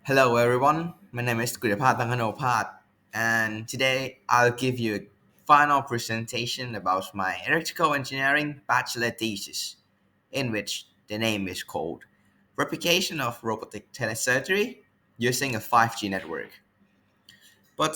Hello everyone, my name is Guripat Tanganopat, and today I'll give you a final presentation about my electrical engineering bachelor thesis, in which the name is called Replication of Robotic Telesurgery using a 5G network. But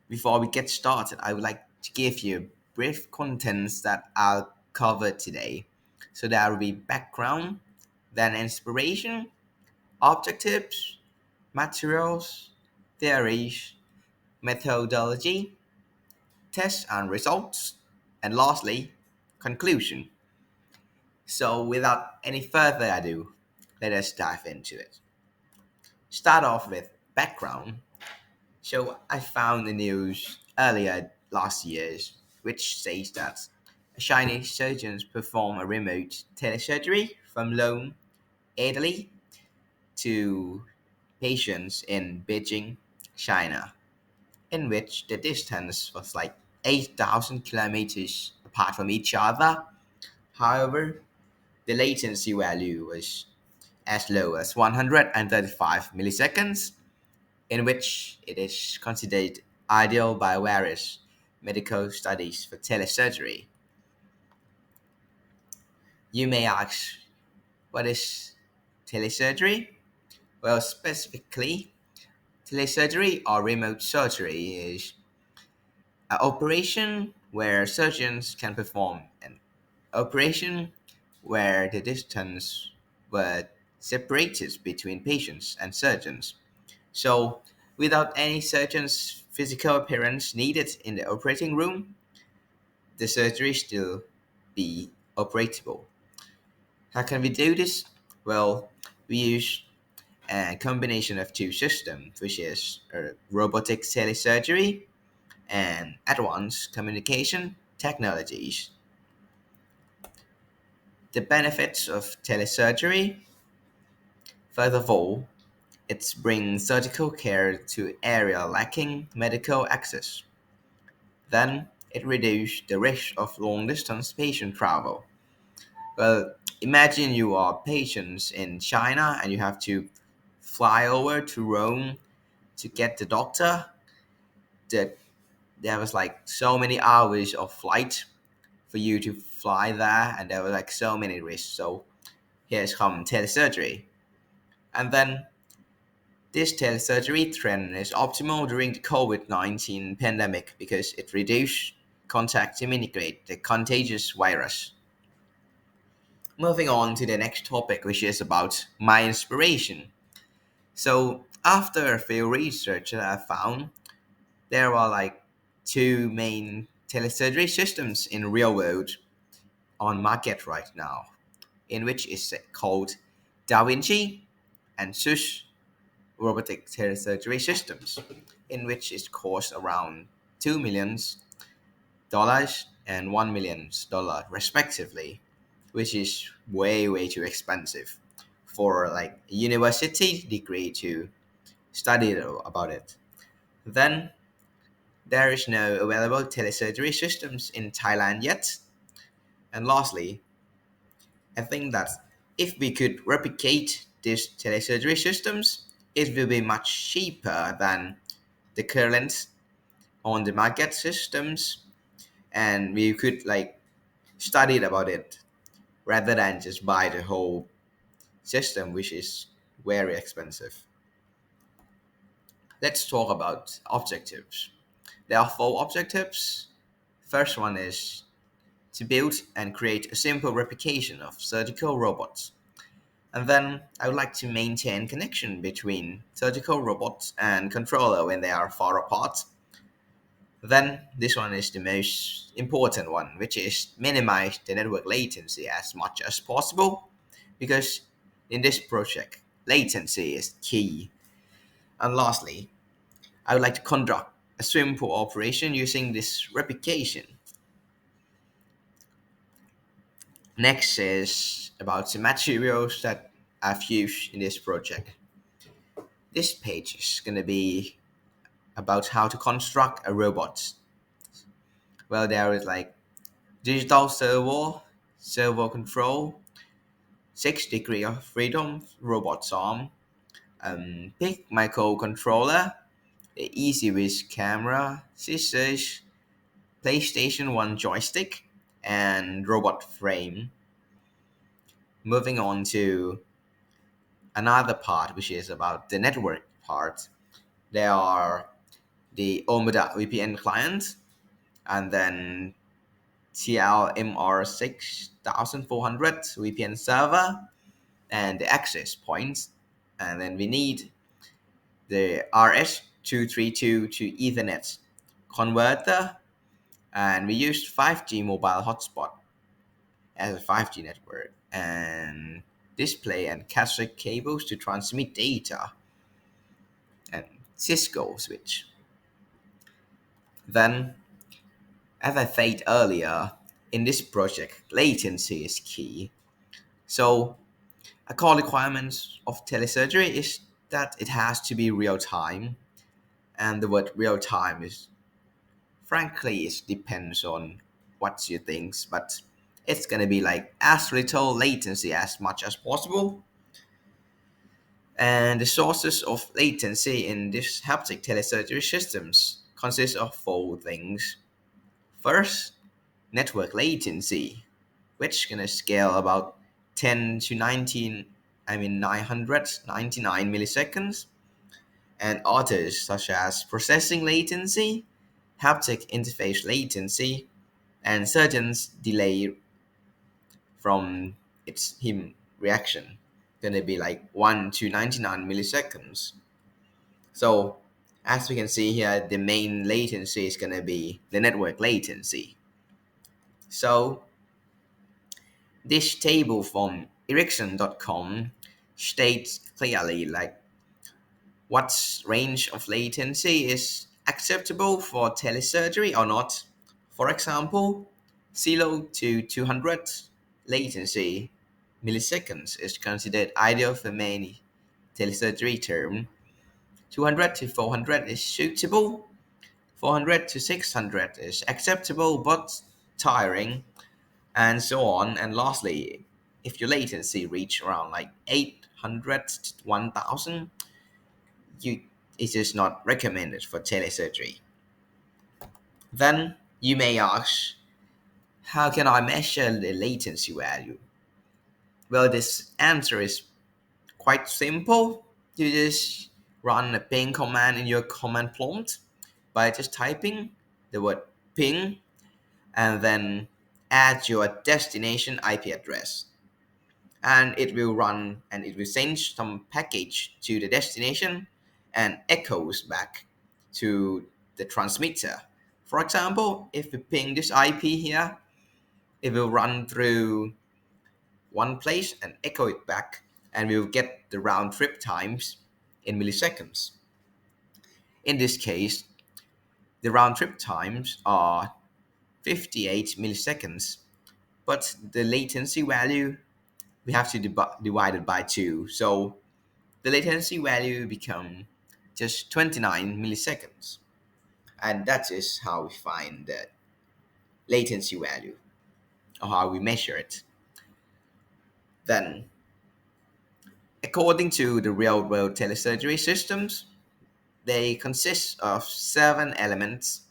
before we get started, I would like to give you brief contents that I'll cover today. So there will be background, then inspiration, objectives, materials, theories, methodology, tests and results, and lastly, conclusion. So, without any further ado, let us dive into it. Start off with background. So, I found the news earlier last year, which says that Chinese surgeons perform a remote telesurgery from Rome, Italy, to patients in Beijing, China, in which the distance was like 8,000 kilometers apart from each other. However, the latency value was as low as 135 milliseconds, in which it is considered ideal by various medical studies for telesurgery. You may ask, what is telesurgery? Well, specifically, telesurgery or remote surgery is an operation where surgeons can perform an operation where the distance were separated between patients and surgeons. So, without any surgeon's physical appearance needed in the operating room, the surgery still be operable. How can we do this? Well, we use a combination of two systems, which is robotic telesurgery and advanced communication technologies. The benefits of telesurgery: first of all, it brings surgical care to areas lacking medical access. Then, it reduces the risk of long distance patient travel. Well, imagine you are patients in China and you have to fly over to Rome to get the doctor. That there was like so many hours of flight for you to fly there, and there were like so many risks. So here's come telesurgery. And then this telesurgery trend is optimal during the COVID-19 pandemic because it reduces contact to mitigate the contagious virus. Moving on to the next topic, which is about my inspiration. So after a few research that I found, there are like two main telesurgery systems in real world on market right now, in which is called Da Vinci and SUS robotic surgery systems, in which it costs around $2 million and $1 million respectively, which is way too expensive for like a university degree to study about it. Then there is no available telesurgery systems in Thailand yet. And lastly, I think that if we could replicate these telesurgery systems, it will be much cheaper than the current on the market systems, and we could like study about it rather than just buy the whole system, which is very expensive. Let's talk about objectives. There are four objectives. First one is to build and create a simple replication of surgical robots. And then I would like to maintain connection between surgical robots and controller when they are far apart. Then this one is the most important one, which is minimize the network latency as much as possible, because in this project, latency is key. And lastly, I would like to conduct a simple operation using this replication. Next is about the materials that I've used in this project. This page is going to be about how to construct a robot. Well, there is like digital servo control, 6 degree of freedom robot's arm, Pick microcontroller, the EasyWish camera, scissors, PlayStation 1 joystick, and robot frame. Moving on to another part, which is about the network part. There are the Omada VPN client, and then TLMR 6400 VPN server, and the access points. And then we need the RS232 to Ethernet converter, and we used 5G mobile hotspot as a 5G network, and display and cassette cables to transmit data, and Cisco switch. Then, as I said earlier, in this project, latency is key. So, a core requirement of telesurgery is that it has to be real time, and the word real time is, frankly, it depends on what you think, but it's gonna be like as little latency as much as possible. And the sources of latency in this haptic telesurgery systems consist of four things. First, network latency, which gonna scale about 10 to 19, 999 milliseconds, and others such as processing latency, haptic interface latency, and surgeon's delay from its him reaction. Gonna be like 1 to 99 milliseconds. So as we can see here, the main latency is gonna be the network latency. So this table from Ericsson.com states clearly like what range of latency is acceptable for telesurgery or not. For example, 0 to 200 latency milliseconds is considered ideal for many telesurgery term. 200 to 400 is suitable. 400 to 600 is acceptable but tiring, and so on. And lastly, if your latency reach around like 800 to 1000, it is not recommended for telesurgery. Then you may ask, how can I measure the latency value? Well, this answer is quite simple. You just run a ping command in your command prompt by just typing the word ping and then add your destination IP address. And it will run and it will send some package to the destination and echoes back to the transmitter. For example, if we ping this IP here, it will run through one place and echo it back, and we'll get the round trip times in milliseconds. In this case, the round trip times are 58 milliseconds, but the latency value we have to divide it by 2. So the latency value become just 29 milliseconds. And that is how we find the latency value or how we measure it. Then, according to the real world telesurgery systems, they consist of 7 elements.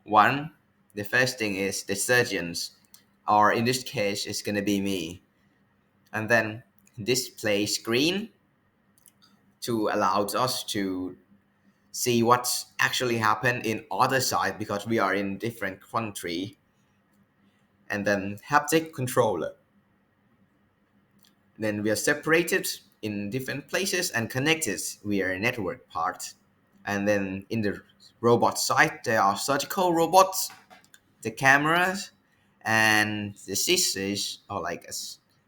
One, the first thing is the surgeons, or in this case, it's going to be me. And then display screen to allow us to see what's actually happened in other side because we are in different country. And then haptic controller. Then we are separated in different places and connected via a network part. And then in the robot side, there are surgical robots, the cameras, and the scissors, or like a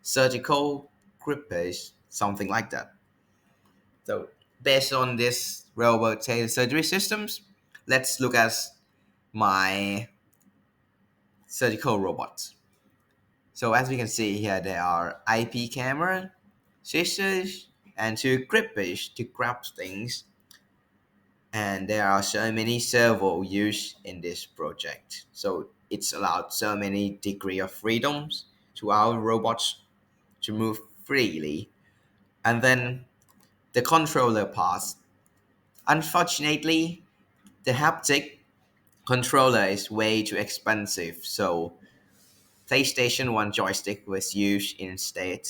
surgical grippers, something like that. So based on this real-world telesurgery systems, let's look at my surgical robots. So as we can see here, there are IP camera, scissors, and 2 grippers to grab things. And there are so many servo used in this project. So it's allowed so many degree of freedoms to our robots to move freely. And then the controller parts. Unfortunately, the haptic controller is way too expensive, so PlayStation 1 joystick was used instead,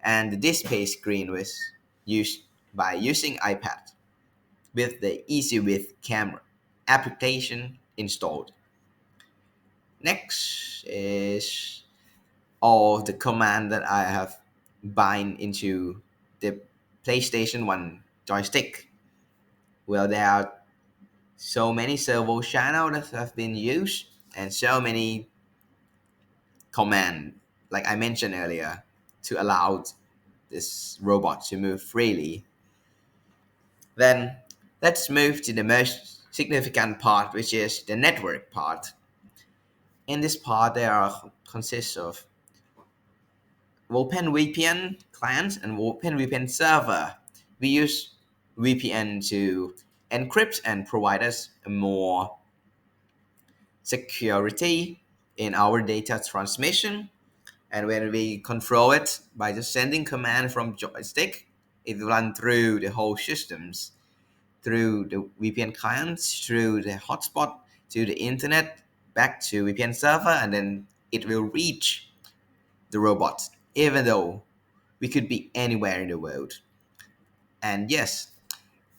and the display screen was used by using iPad with the Easy with camera application installed. Next is all the command that I have bind into the PlayStation 1 joystick. Well, there are so many servo channels that have been used and so many command, like I mentioned earlier, to allow this robot to move freely. Then let's move to the most significant part, which is the network part. In this part, there are consists of OpenVPN client and OpenVPN server. We use VPN to encrypt and provide us more security in our data transmission. And when we control it by just sending command from joystick, it will run through the whole systems, through the VPN clients, through the hotspot, to the internet, back to VPN server, and then it will reach the robot, even though we could be anywhere in the world. And yes,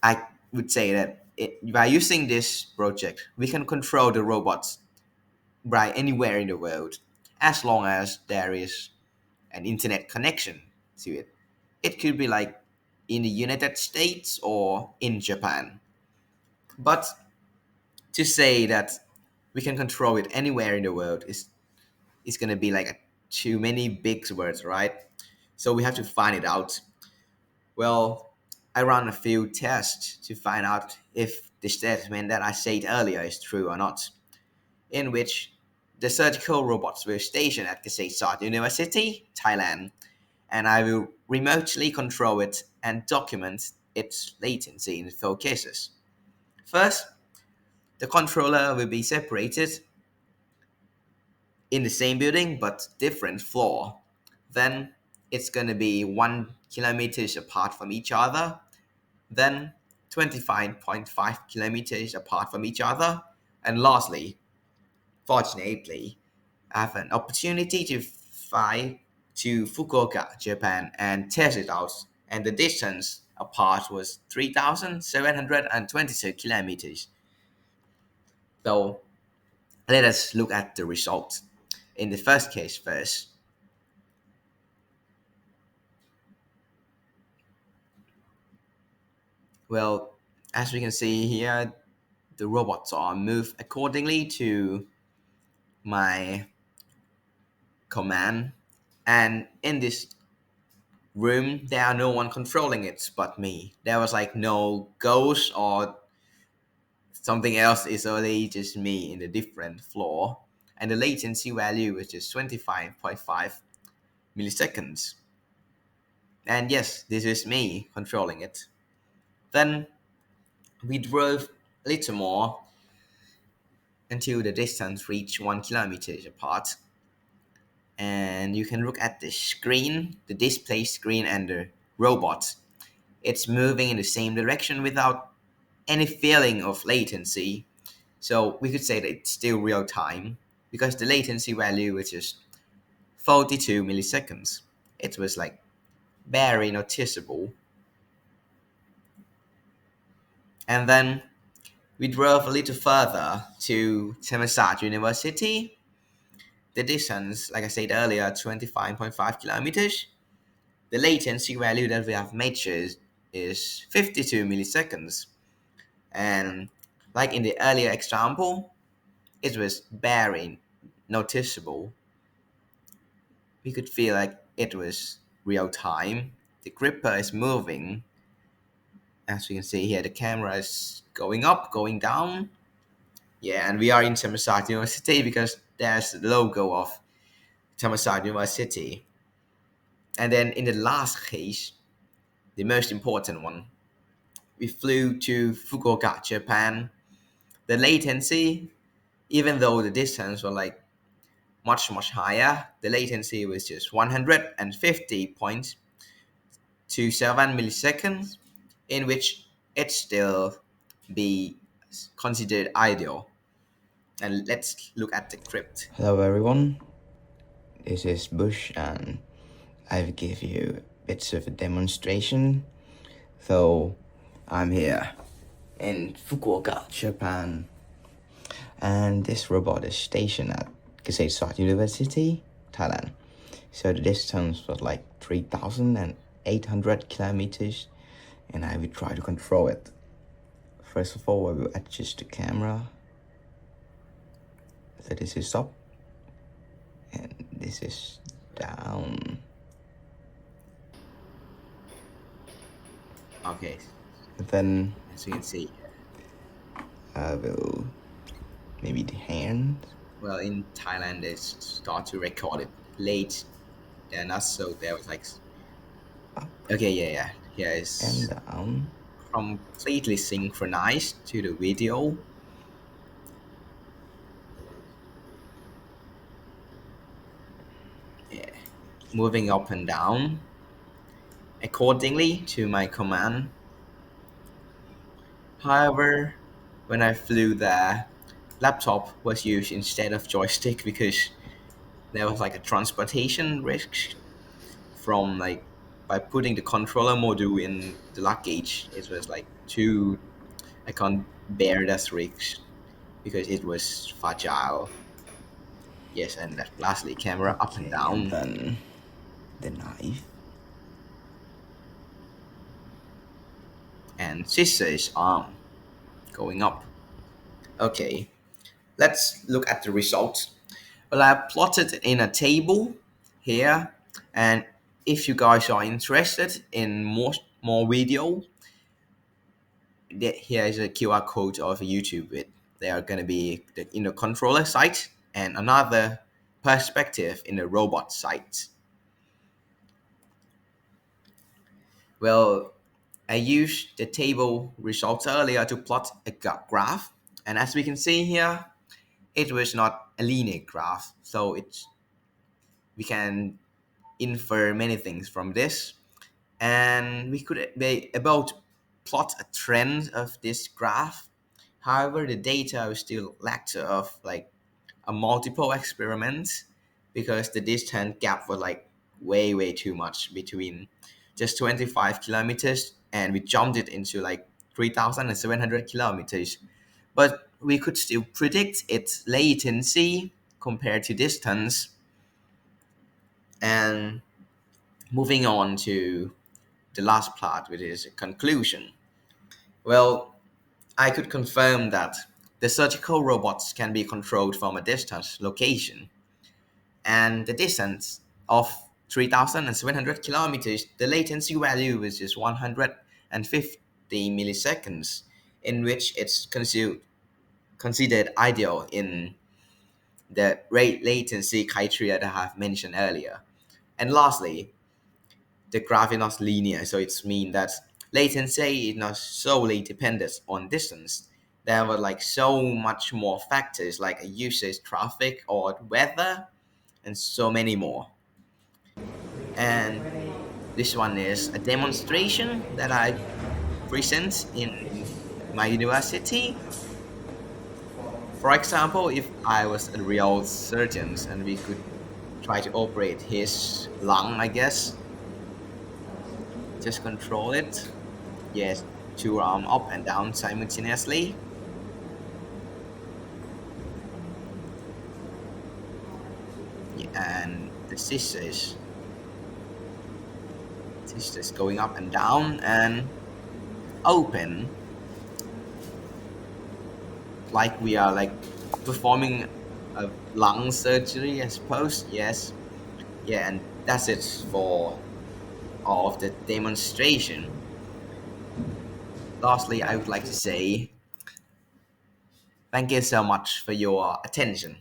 I would say that by using this project, we can control the robots by anywhere in the world, as long as there is an internet connection to it. It could be like in the United States or in Japan. But to say that we can control it anywhere in the world is going to be like too many big words, right? So we have to find it out. Well, I ran a few tests to find out if the statement that I said earlier is true or not, in which the surgical robots were stationed at Telesurgery University, Thailand, and I will remotely control it and document its latency in 4 cases. First, the controller will be separated in the same building but different floor. Then it's going to be 1 kilometers apart from each other. Then 25.5 kilometers apart from each other. And lastly, fortunately, I have an opportunity to fly to Fukuoka, Japan, and test it out. And the distance apart was 3,722 kilometers. So let us look at the results. In the first case first, well, as we can see here, the robots are moved accordingly to my command. And in this room, there are no one controlling it but me. There was like no ghost or something else. It's only just me in the different floor. And the latency value is just 25.5 milliseconds. And yes, this is me controlling it. Then we drove a little more until the distance reached 1 kilometer apart. And you can look at the screen, the display screen, and the robot. It's moving in the same direction without any feeling of latency. So we could say that it's still real time because the latency value was just 42 milliseconds. It was like very noticeable. And then we drove a little further to Telesurgery University. The distance, like I said earlier, 25.5 kilometers. The latency value that we have measured is 52 milliseconds. And like in the earlier example, it was very noticeable. We could feel like it was real time. The gripper is moving. As you can see here, the camera is going up, going down. Yeah, and we are in Thammasat University because there's the logo of Thammasat University. And then in the last case, the most important one, we flew to Fukuoka, Japan. The latency, even though the distance was like much higher, the latency was just 150.27 milliseconds. in which it still be considered ideal. And let's look at the script. Hello everyone, this is Bush and I've give you bits of a demonstration. So I'm here in Fukuoka, Japan, and this robot is stationed at Kasetsart University, Thailand. So the distance was like 3,800 kilometers and I will try to control it. First of all, I will adjust the camera. So this is up and this is down. Okay, Then as you can see, I will maybe the hand well, in Thailand, they start to record it late than us, so there was like, up okay, yeah, here and is down. completely synchronized to the video. Yeah, moving up and down accordingly to my command. However, when I flew there, laptop was used instead of joystick because there was like a transportation risk from like by putting the controller module in the luggage. It was like too, I can't bear that risk because it was fragile. Yes, and lastly, camera up and Okay, and down then the knife. and scissors arm going up. Okay, let's look at the results. Well, I plotted in a table here, and if you guys are interested in more video, here is a QR code of YouTube. They are going to be in the controller site and another perspective in the robot site. Well, I used the table results earlier to plot a graph, and as we can see here, it was not a linear graph, so we can infer many things from this, and we could be about plot a trend of this graph. However, the data still lacked of like a multiple experiments because the distance gap was like way too much between just 25 kilometers and we jumped it into like 3,700 kilometers. But we could still predict its latency compared to distance. And moving on to the last part, which is a conclusion. Well, I could confirm that the surgical robots can be controlled from a distant location, and the distance of 3,700 kilometers, the latency value is just 150 milliseconds, in which it's considered ideal in the rate latency criteria that I have mentioned earlier. And lastly, the graph is not linear, so it's mean that latency is not solely dependent on distance. There were like so much more factors like usage, traffic, or weather, and so many more. And this one is a demonstration that I present in my university. For example, if I was a real surgeon and we could try to operate his lung, I guess, just control it. Yes, two arm up and down simultaneously. Yeah, and the scissors going up and down and open, like we are like performing a lung surgery, I suppose. Yes, yeah, and that's it for all of the demonstration. Lastly, I would like to say thank you so much for your attention.